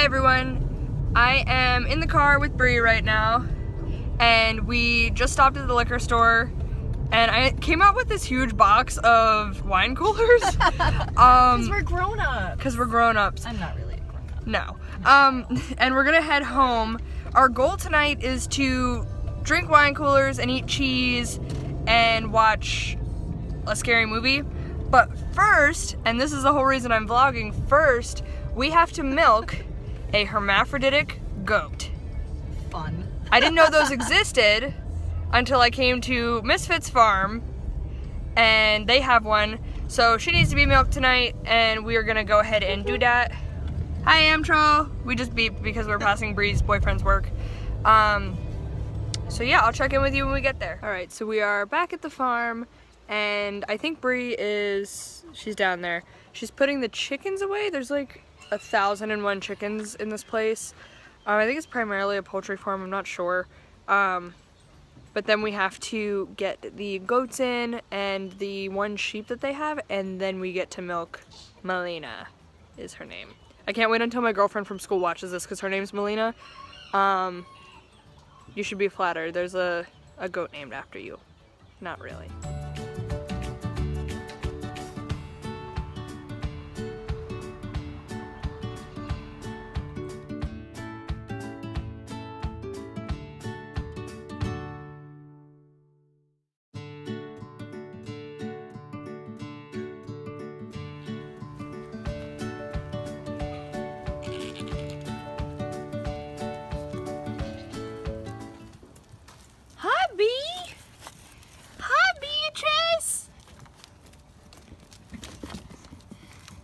Hi everyone, I am in the car with Bree right now, and we just stopped at the liquor store, and I came out with this huge box of wine coolers. Because we're grown-ups. Because we're grown-ups. I'm not really a grown-up. No. And we're gonna head home. Our goal tonight is to drink wine coolers and eat cheese and watch a scary movie. But first, and this is the whole reason I'm vlogging, first we have to milk a hermaphroditic goat. Fun. I didn't know those existed until I came to Misfit's farm, and they have one. So she needs to be milked tonight, and we are gonna go ahead and do that. Hi, Amtro. We just beeped because we're passing Bree's boyfriend's work. So yeah, I'll check in with you when we get there. All right, so we are back at the farm, and I think Bree she's down there. She's putting the chickens away. There's like 1,001 chickens in this place. I think it's primarily a poultry farm, I'm not sure. But then we have to get the goats in and the one sheep that they have, and then we get to milk Melina, is her name. I can't wait until my girlfriend from school watches this because her name's Melina. You should be flattered. There's a goat named after you. Not really.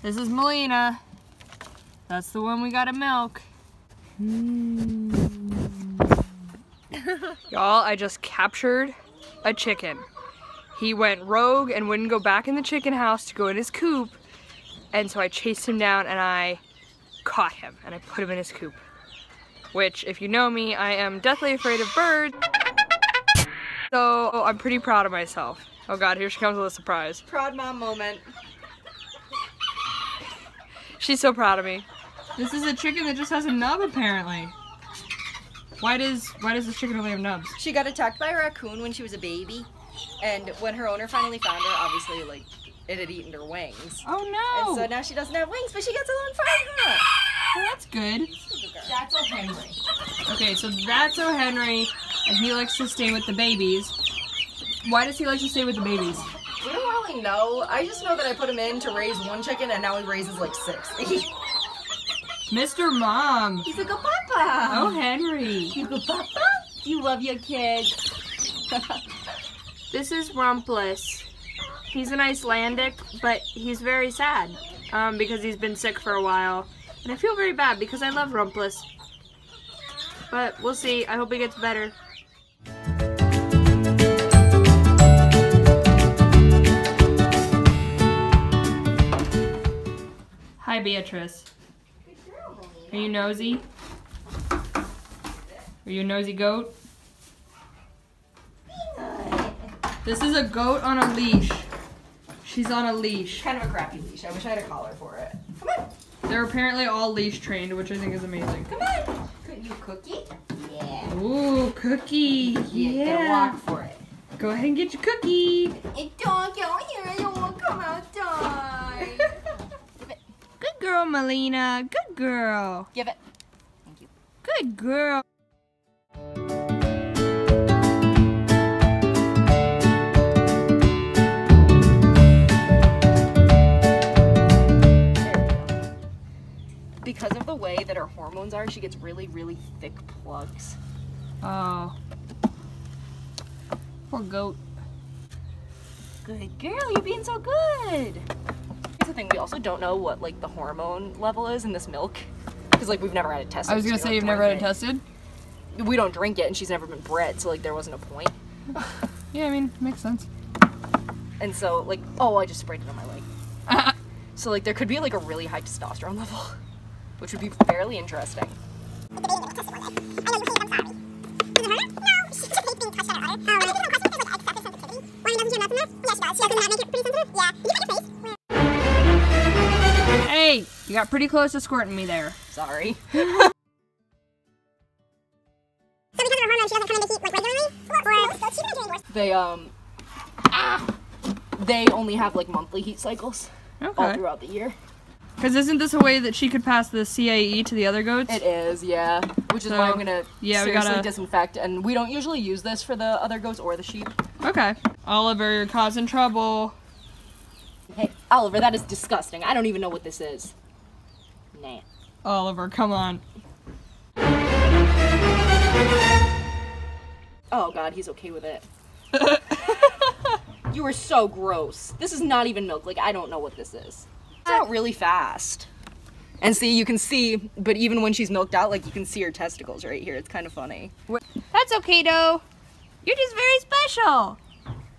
This is Melina. That's the one we gotta milk. Y'all, I just captured a chicken. He went rogue and wouldn't go back in the chicken house to go in his coop. And so I chased him down and I caught him and I put him in his coop. Which, if you know me, I am deathly afraid of birds. So I'm pretty proud of myself. Oh God, here she comes with a surprise. Proud mom moment. She's so proud of me. This is a chicken that just has a nub, apparently. Why does this chicken only have nubs? She got attacked by a raccoon when she was a baby, and when her owner finally found her, obviously, like, it had eaten her wings. Oh no! And so now she doesn't have wings, but she gets along fine. Well, that's good. That's O. Henry. Okay, so that's O. Henry, and he likes to stay with the babies. Why does he like to stay with the babies? We don't really know. I just know that I put him in to raise one chicken, and now he raises like 6. Mr. Mom. He's a good papa. Oh, Henry. You good papa? You love your kids. This is Rumpus. He's an Icelandic, but he's very sad because he's been sick for a while. And I feel very bad because I love Rumpus. But we'll see. I hope he gets better. Hi, Beatrice. Are you nosy? Are you a nosy goat? This is a goat on a leash. She's on a leash. Kind of a crappy leash. I wish I had a collar for it. Come on. They're apparently all leash trained, which I think is amazing. Come on. Could you cookie? Yeah. Ooh, cookie. Yeah. Get a walk for it. Go ahead and get your cookie. It don't get on here. I don't want to come outside. Good girl, Melina. Good girl. Give it. Thank you. Good girl. Because of the way that her hormones are, she gets really, really thick plugs. Oh. Poor goat. Good girl, you're being so good. Here's the thing, we also don't know what like the hormone level is in this milk. Because like we've never had it tested. I was gonna say you've never had it tested? We don't drink it and she's never been bred, so like there wasn't a point. Yeah, I mean, makes sense. And so like, oh, I just sprayed it on my leg. So like there could be like a really high testosterone level, which would be fairly interesting. Hey, You got pretty close to squirting me there. Sorry. So because of her hormone, she doesn't come into heat like regularly? They only have like monthly heat cycles all Okay. throughout the year. Because isn't this a way that she could pass the CAE to the other goats? It is, yeah. Which is So, why I'm gonna yeah, we seriously gotta- disinfect, and we don't usually use this for the other goats or the sheep. Okay. Oliver, you're causing trouble. Hey, Oliver, that is disgusting. I don't even know what this is. Nah. Oliver, come on. Oh god, he's okay with it. You are so gross. This is not even milk. Like, I don't know what this is. It's out really fast. And see, you can see, but even when she's milked out, like, you can see her testicles right here. It's kind of funny. That's okay, though. You're just very special.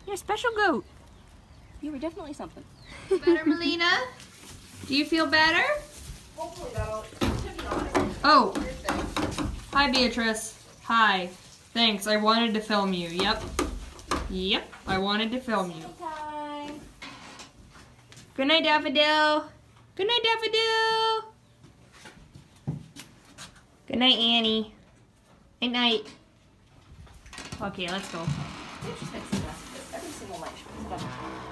You're a special goat. You were definitely something. Better, Melina? Do you feel better? Hopefully that'll, to be honest. Oh. Hi, Beatrice. Hi. Thanks, I wanted to film you. Yep. Yep, I wanted to film you. Time. Good night, Daffodil. Good night, Daffodil. Good night, Annie. Good night. Okay, let's go. Every single night she puts it on.